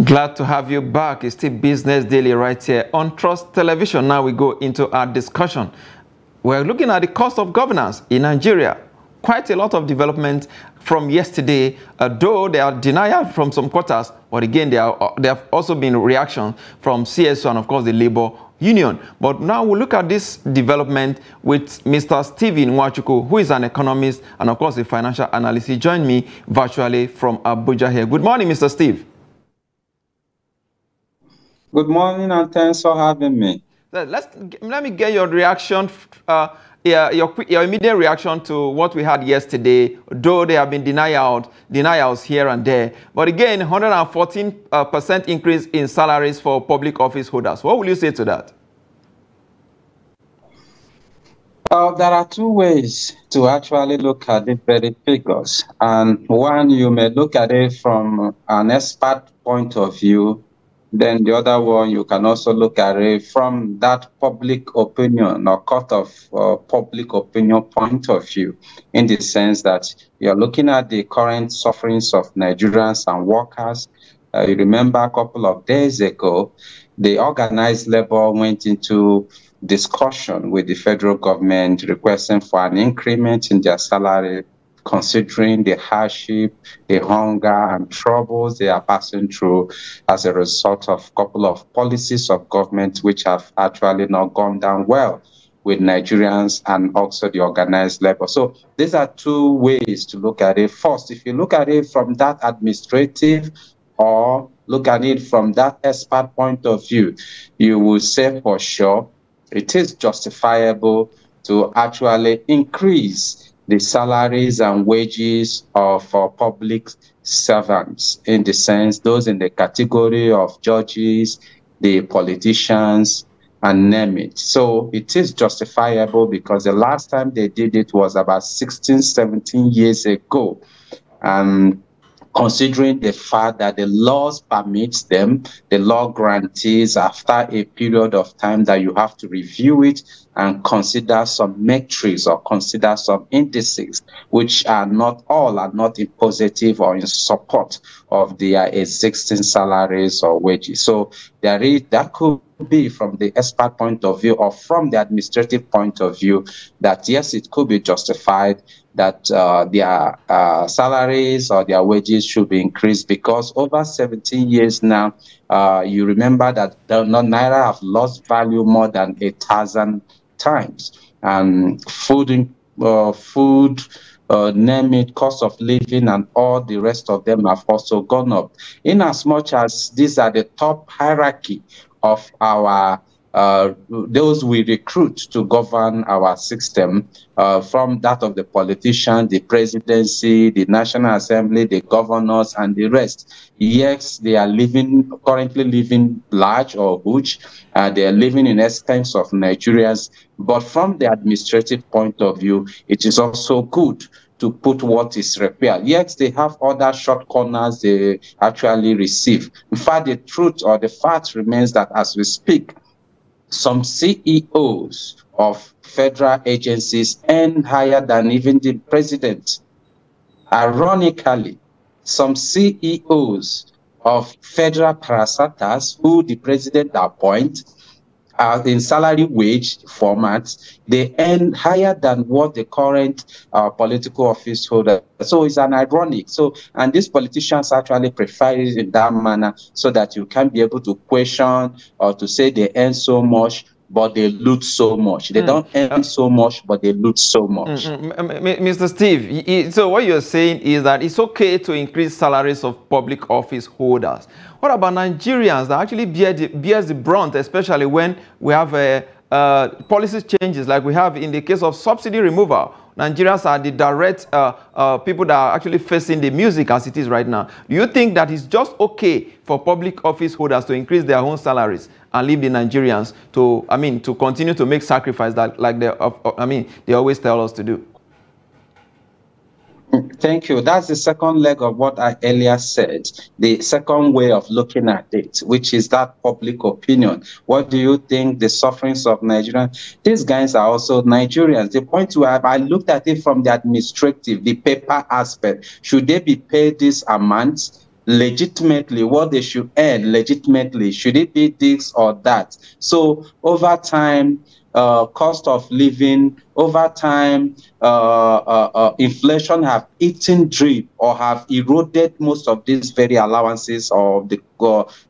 Glad to have you back. It's still Business Daily right here on Trust Television. Now we go into our discussion. We're looking at the cost of governance in Nigeria. Quite a lot of development from yesterday, though there are denial from some quarters, but again, there have also been reactions from CSO and of course the Labour Union. But now we'll look at this development with Mr. Stephen Nwachukwu, who is an economist and of course a financial analyst. He joined me virtually from Abuja here. Good morning, Mr. Steve. Good morning, and thanks for having me. Let me get your reaction, your immediate reaction to what we had yesterday, though there have been denials here and there. But again, 114% increase in salaries for public office holders. What will you say to that? There are two ways to actually look at the very figures. And one, you may look at it from an expert point of view. Then the other one, you can also look at it from that public opinion or court of public opinion point of view, in the sense that you're looking at the current sufferings of Nigerians and workers. You remember a couple of days ago, the organized labor went into discussion with the federal government requesting for an increment in their salary, considering the hardship, the hunger and troubles they are passing through as a result of a couple of policies of government which have actually not gone down well with Nigerians and also the organized labor. So these are two ways to look at it. First, if you look at it from that administrative or look at it from that expert point of view, you will say for sure it is justifiable to actually increase the salaries and wages of public servants, in the sense those in the category of judges, the politicians, and name it. So it is justifiable because the last time they did it was about 16, 17 years ago. And considering the fact that the laws permits them, the law guarantees after a period of time that you have to review it and consider some metrics or consider some indices, which are not in positive or in support of their existing salaries or wages. So that could be from the expert point of view or from the administrative point of view that yes, it could be justified that their salaries or their wages should be increased, because over 17 years now, you remember that the Naira have lost value more than 1,000 times. And food, name it, cost of living, and all the rest of them have also gone up. In as much as these are the top hierarchy of our those we recruit to govern our system, from that of the politician, the presidency, the National Assembly, the governors, and the rest. Yes, they are currently living large or huge. They are living in expense of Nigerians. But from the administrative point of view, it is also good to put what is required. Yes, they have other short corners they actually receive. In fact, the truth or the fact remains that as we speak, some CEOs of federal agencies earn higher than even the president. Ironically, some CEOs of federal parastatals who the president appoints in salary wage formats, they earn higher than what the current political office holder. So it's an ironic. So, and these politicians actually prefer it in that manner so that you can be able to question or to say they earn so much, but they loot so much. They don't earn so much, but they loot so much. Mr. Steve, so what you're saying is that it's okay to increase salaries of public office holders. What about Nigerians that actually bears the brunt, especially when we have policy changes like we have in the case of subsidy removal? Nigerians are the direct people that are actually facing the music as it is right now. Do you think that it's just okay for public office holders to increase their own salaries and leave the Nigerians to continue to make sacrifice that they always tell us to do? Thank you. That's the second leg of what I earlier said, the second way of looking at it, which is that public opinion. What do you think the sufferings of Nigerians? These guys are also Nigerians. The point where I looked at it from the administrative, the paper aspect. Should they be paid this amount? legitimately, what they should earn legitimately. Should it be this or that? So over time, cost of living, over time, inflation have eaten drip or have eroded most of these very allowances of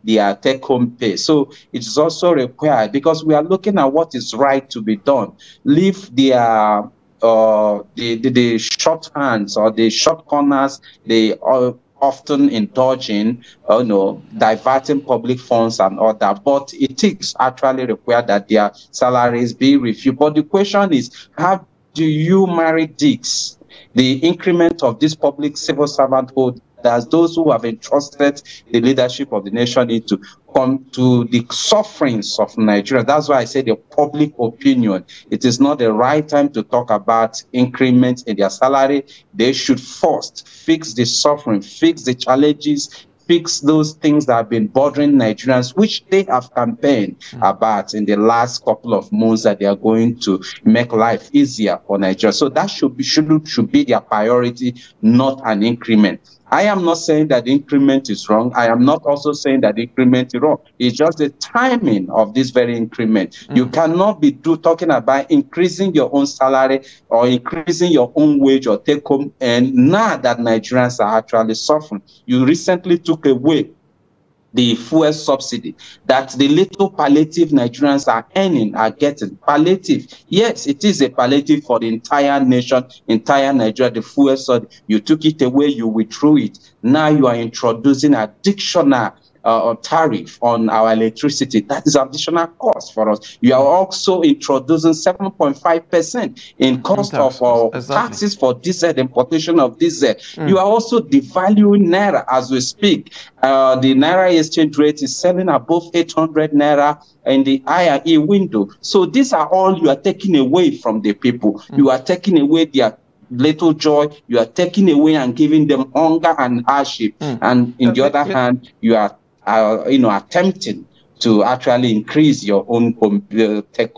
their take-home pay. So it is also required, because we are looking at what is right to be done. Leave their the shorthands or the short corners they often indulge in, diverting public funds and all that. But it is actually required that their salaries be reviewed. But the question is, how do you marry this? The increment of this public civil servanthood, as those who have entrusted the leadership of the nation into come to the sufferings of Nigeria. That's why I say the public opinion. It is not the right time to talk about increments in their salary. They should first fix the suffering, fix the challenges, fix those things that have been bothering Nigerians, which they have campaigned about in the last couple of months, that they are going to make life easier for Nigeria. So that should be their priority, not an increment. I am not saying that the increment is wrong. I am not also saying that the increment is wrong. It's just the timing of this very increment. You cannot be talking about increasing your own salary or increasing your own wage or take home, and now that Nigerians are actually suffering. You recently took away the fuel subsidy that the little palliative Nigerians are earning, are getting. Palliative, yes, it is a palliative for the entire nation, entire Nigeria, the fuel subsidy. You took it away, you withdrew it. Now you are introducing additional tariff on our electricity. That is additional cost for us. You are also introducing 7.5% in cost of taxes for diesel, importation of diesel. You are also devaluing Naira as we speak. The Naira exchange rate is selling above 800 Naira in the IRE window. So these are all you are taking away from the people. You are taking away their little joy. You are taking away and giving them hunger and hardship. And in the other hand, you are attempting to actually increase your own take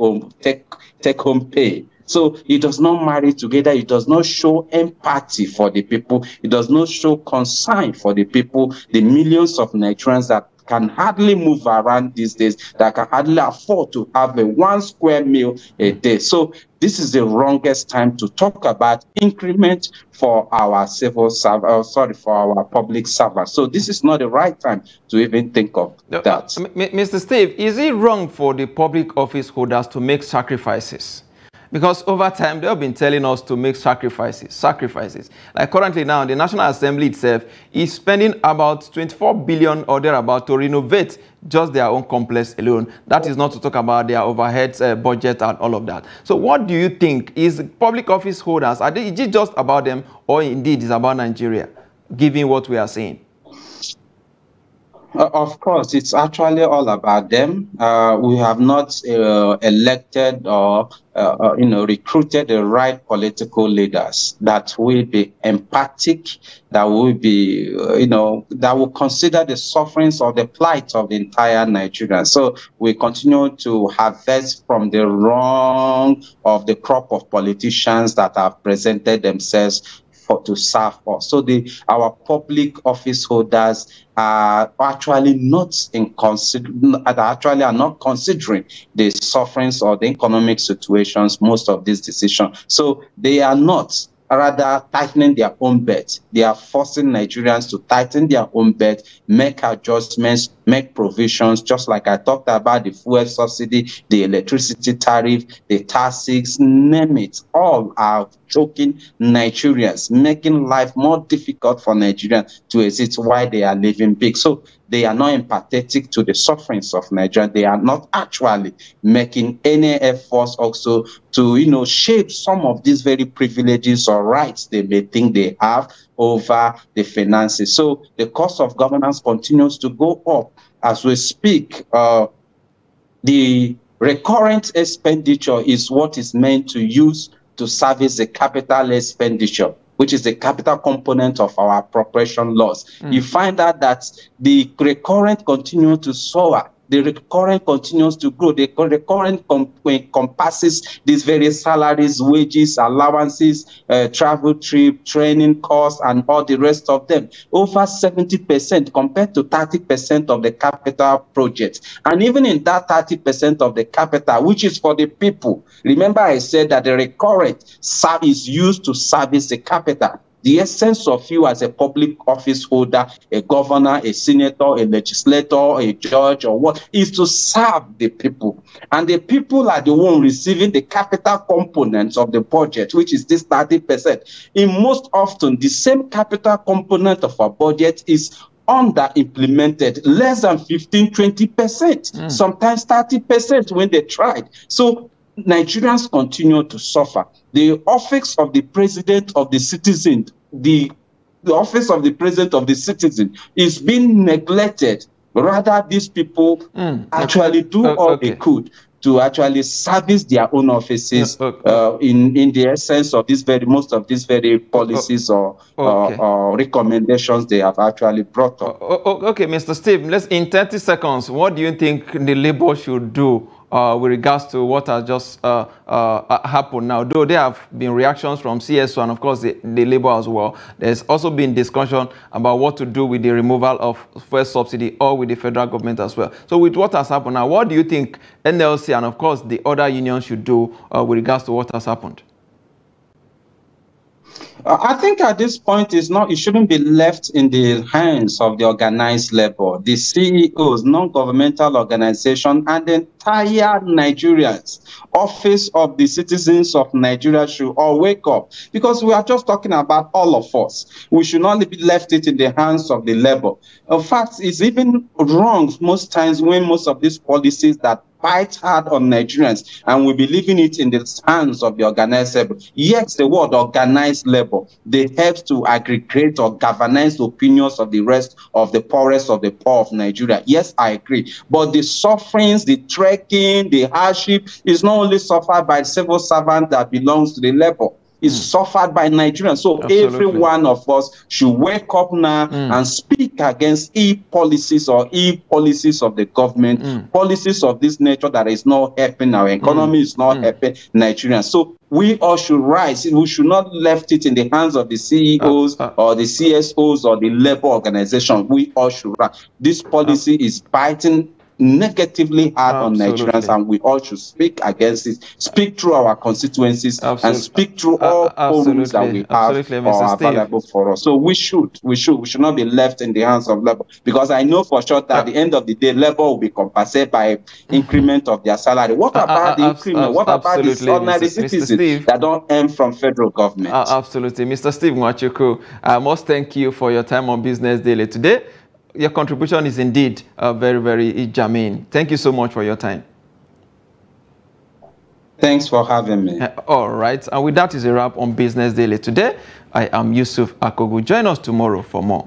home pay. So it does not marry together. It does not show empathy for the people. It does not show concern for the people, the millions of Nigerians that can hardly move around these days, that can hardly afford to have a 1 square meal a day. So this is the wrongest time to talk about increment for our for our public servants. So this is not the right time to even think of that. Mr. Steve, is it wrong for the public office holders to make sacrifices? Because over time, they've been telling us to make sacrifices. Like currently now, the National Assembly itself is spending about 24 billion or thereabout to renovate just their own complex alone. That is not to talk about their overheads, budget and all of that. So what do you think? Is public office holders, is it just about them, or indeed is about Nigeria, given what we are seeing? Of course, it's actually all about them. We have not elected or recruited the right political leaders that will be empathic, that will be that will consider the sufferings or the plight of the entire Nigeria. So we continue to harvest from the wrong of the crop of politicians that have presented themselves to serve us. So our public office holders are actually not considering the sufferings or the economic situations, most of these decisions. So they are not rather tightening their own belt. They are forcing Nigerians to tighten their own belt, make adjustments, make provisions, just like I talked about the fuel subsidy, the electricity tariff, the taxes, name it. All are choking Nigerians, making life more difficult for Nigerians to exit while they are living big. So they are not empathetic to the sufferings of Nigeria. They are not actually making any efforts also to, shape some of these very privileges or rights they may think they have over the finances. So the cost of governance continues to go up as we speak. The recurrent expenditure is what is meant to use to service the capital expenditure, which is the capital component of our appropriation laws. You find out that the recurrent continue to soar The recurrent continues to grow. The recurrent encompasses these various salaries, wages, allowances, travel trip, training costs, and all the rest of them. Over 70% compared to 30% of the capital project. And even in that 30% of the capital, which is for the people, remember I said that the recurrent is used to service the capital. The essence of you as a public office holder, a governor, a senator, a legislator, a judge, or what, is to serve the people. And the people are the one receiving the capital components of the budget, which is this 30%. In most often, the same capital component of our budget is under-implemented, less than 15-20%, sometimes 30% when they tried. So Nigerians continue to suffer. The office of the president of the citizen, the office of the president of the citizen is being neglected. Rather, these people actually do all they could to actually service their own offices in the essence of this most of these very policies or recommendations they have actually brought up. Okay, Mr. Steve, in 30 seconds, what do you think the Labour should do with regards to what has just happened now? Though there have been reactions from CSO and, of course, the Labour as well, there's also been discussion about what to do with the removal of fuel subsidy or with the federal government as well. So with what has happened now, what do you think NLC and, of course, the other unions should do with regards to what has happened? I think at this point it shouldn't be left in the hands of the organized labor, the CEOs, non-governmental organization, and the entire Nigerians. Office of the citizens of Nigeria should all wake up, because we are just talking about all of us. We should not be left it in the hands of the labor. In fact, it's even wrong most times when most of these policies that fight hard on Nigerians, and we be leaving it in the hands of the organized labor. Yes, the word organized labor, they help to aggregate or galvanize the opinions of the rest of the poorest of the poor of Nigeria. Yes, I agree. But the sufferings, the trekking, the hardship is not only suffered by the civil servant that belongs to the labor. Is suffered by Nigerians. So every one of us should wake up now and speak against policies of the government, policies of this nature that is not helping our economy, is not helping Nigerians. So we all should rise. We should not left it in the hands of the CEOs or the CSOs or the labor organization. We all should rise. This policy is biting negatively hard on Nigerians, and we all should speak against it, speak through our constituencies, and speak through all forums that we have available for us. So we should not be left in the hands of labor, because I know for sure that at the end of the day, labor will be compensated by increment of their salary. What about the increment? What about the ordinary citizens that don't earn from federal government? Absolutely. Mr. Steve Nwachukwu, I must thank you for your time on Business Daily today. Your contribution is indeed very, very germane. Thank you so much for your time. Thanks for having me. All right. And with that is a wrap on Business Daily today. I am Yusuf Akogu. Join us tomorrow for more.